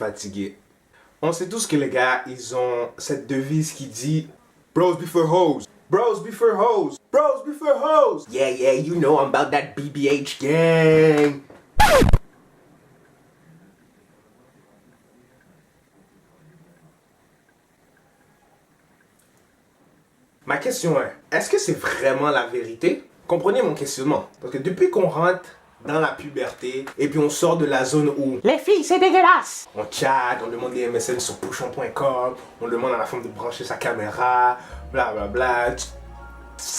fatigué. On sait tous que les gars, ils ont cette devise qui dit Bros before hoes. Bros before hoes. Bros before hoes. Yeah, yeah, you know I'm about that BBH gang. Ma question est, est-ce que c'est vraiment la vérité? Comprenez mon questionnement. Parce que depuis qu'on rentre dans la puberté, et puis on sort de la zone où les filles, c'est dégueulasse. On chatte, on demande des MSN sur pushon.com, on demande à la femme de brancher sa caméra, bla bla bla.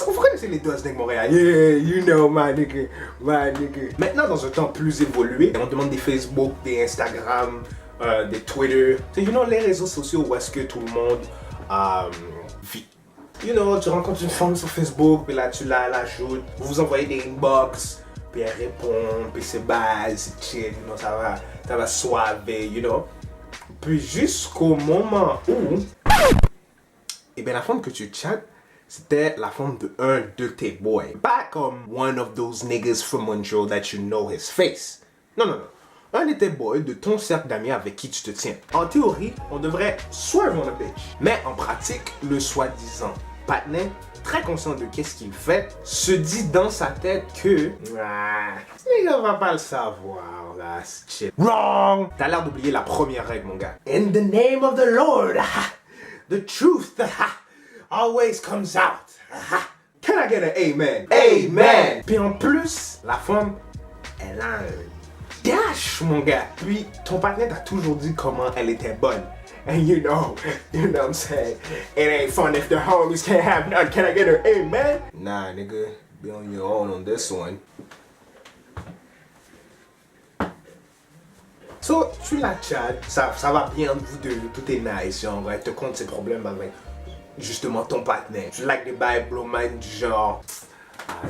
Vous connaissez les doses de Montréal? Yeah, you know my nigga, my nigga. Maintenant, dans un temps plus évolué, on demande des Facebook, des Instagram, des Twitter. You know, les réseaux sociaux où est-ce que tout le monde vit. You know, tu rencontres une femme sur Facebook, puis là tu l'ajoutes, vous vous envoyez des inbox, puis elle répond, puis c'est base, c'est chill, you know, ça va suave, you know. Puis jusqu'au moment où, eh bien la femme que tu chattes, c'était la femme de un de tes boys. Pas comme one of those niggas from Montreal that you know his face. Non, non, non. Un de tes boys de ton cercle d'amis avec qui tu te tiens. En théorie, on devrait swerve on a bitch. Mais en pratique, le soi-disant partner, très conscient de qu'est-ce qu'il fait, se dit dans sa tête que ce gars va pas le savoir, là, c'est shit. Wrong! T'as l'air d'oublier la première règle, mon gars. In the name of the Lord, the truth always comes out. Can I get an amen? Amen! Puis en plus, la femme, elle a un dash, mon gars. Puis ton partenaire t'a toujours dit comment elle était bonne. And you know what I'm saying? It ain't fun if the homies can't have none. Can I get an amen? Nah, nigga, be on your own on this one. So, tu la chat, ça va bien, vous deux, tout est nice, genre, elle te compte ses problèmes avec, justement, ton partenaire. Tu like des bails blow mind du genre,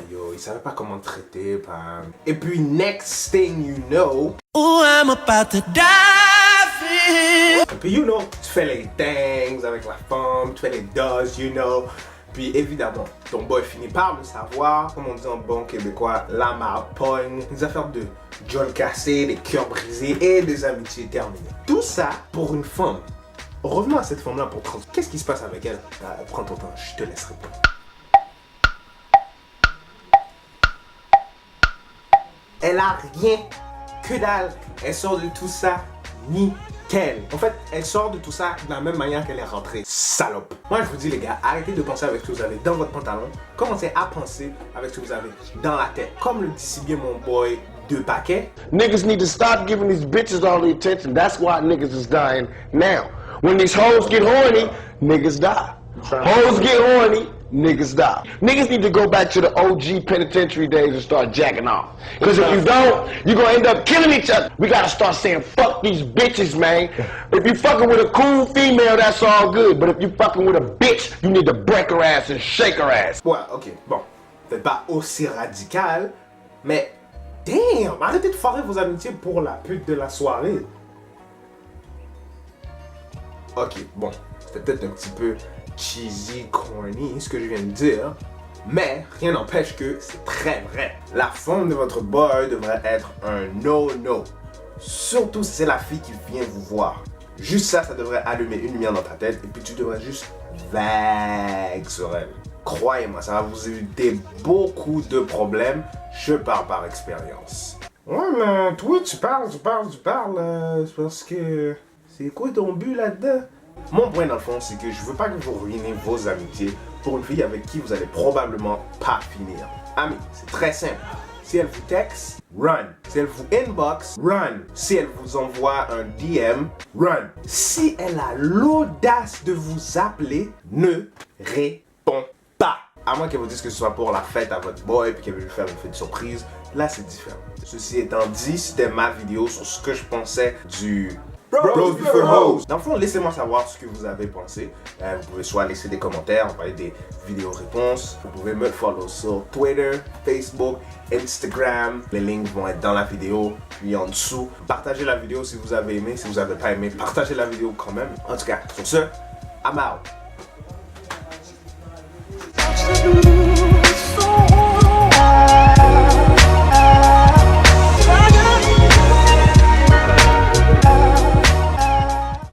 yo, il savait pas comment te traiter, pam. Et puis, next thing you know, oh, I'm about to die. Et puis, you know, tu fais les things avec la femme, tu fais les does, you know. Puis, évidemment, ton boy finit par le savoir, comme on dit en bon québécois, la marpogne, des affaires de John cassé, des cœurs brisés et des amitiés terminées. Tout ça pour une femme. Revenons à cette femme-là pour 30. Qu'est-ce qui se passe avec elle? Prends ton temps, je te laisse répondre. Elle a rien, que dalle. Elle sort de tout ça, nickel. En fait, elle sort de tout ça de la même manière qu'elle est rentrée. Salope. Moi, je vous dis, les gars, arrêtez de penser avec ce que vous avez dans votre pantalon. Commencez à penser avec ce que vous avez dans la tête. Comme le dit si bien mon boy, 2 paquets. Niggas need to stop giving these bitches all the attention. That's why niggas is dying now. When these hoes get horny, niggas die. Hoes get horny, niggas die. Niggas need to go back to the OG penitentiary days and start jacking off. Because if you don't, you're going to end up killing each other. We got to start saying, fuck these bitches, man. If you fucking with a cool female, that's all good. But if you fucking with a bitch, you need to break her ass and shake her ass. Ouais, ok, bon. Peut-être pas aussi radical, mais damn, arrêtez de foirer vos amitiés pour la pute de la soirée. Ok, bon, c'était peut-être un petit peu cheesy, corny, ce que je viens de dire, mais rien n'empêche que c'est très vrai. La femme de votre boy devrait être un no-no, surtout si c'est la fille qui vient vous voir. Juste ça, ça devrait allumer une lumière dans ta tête et puis tu devrais juste vague sur elle. Croyez-moi, ça va vous éviter beaucoup de problèmes, je parle par expérience. Ouais, mais toi, tu parles, c'est parce que... C'est quoi ton but là-dedans? Mon point dans le fond, c'est que je veux pas que vous ruinez vos amitiés pour une fille avec qui vous allez probablement pas finir. Amis, c'est très simple. Si elle vous texte, run. Si elle vous inbox, run. Si elle vous envoie un DM, run. Si elle a l'audace de vous appeler, ne réponds pas. À moins qu'elle vous dise que ce soit pour la fête à votre boy puis qu'elle veut lui faire une fête surprise, là c'est différent. Ceci étant dit, c'était ma vidéo sur ce que je pensais du Bros Before Hoes. Dans le fond, laissez-moi savoir ce que vous avez pensé. Vous pouvez soit laisser des commentaires, envoyer des vidéos réponses. Vous pouvez me follow sur Twitter, Facebook, Instagram. Les links vont être dans la vidéo, puis en dessous. Partagez la vidéo si vous avez aimé. Si vous n'avez pas aimé, partagez la vidéo quand même. En tout cas, sur ce, I'm out.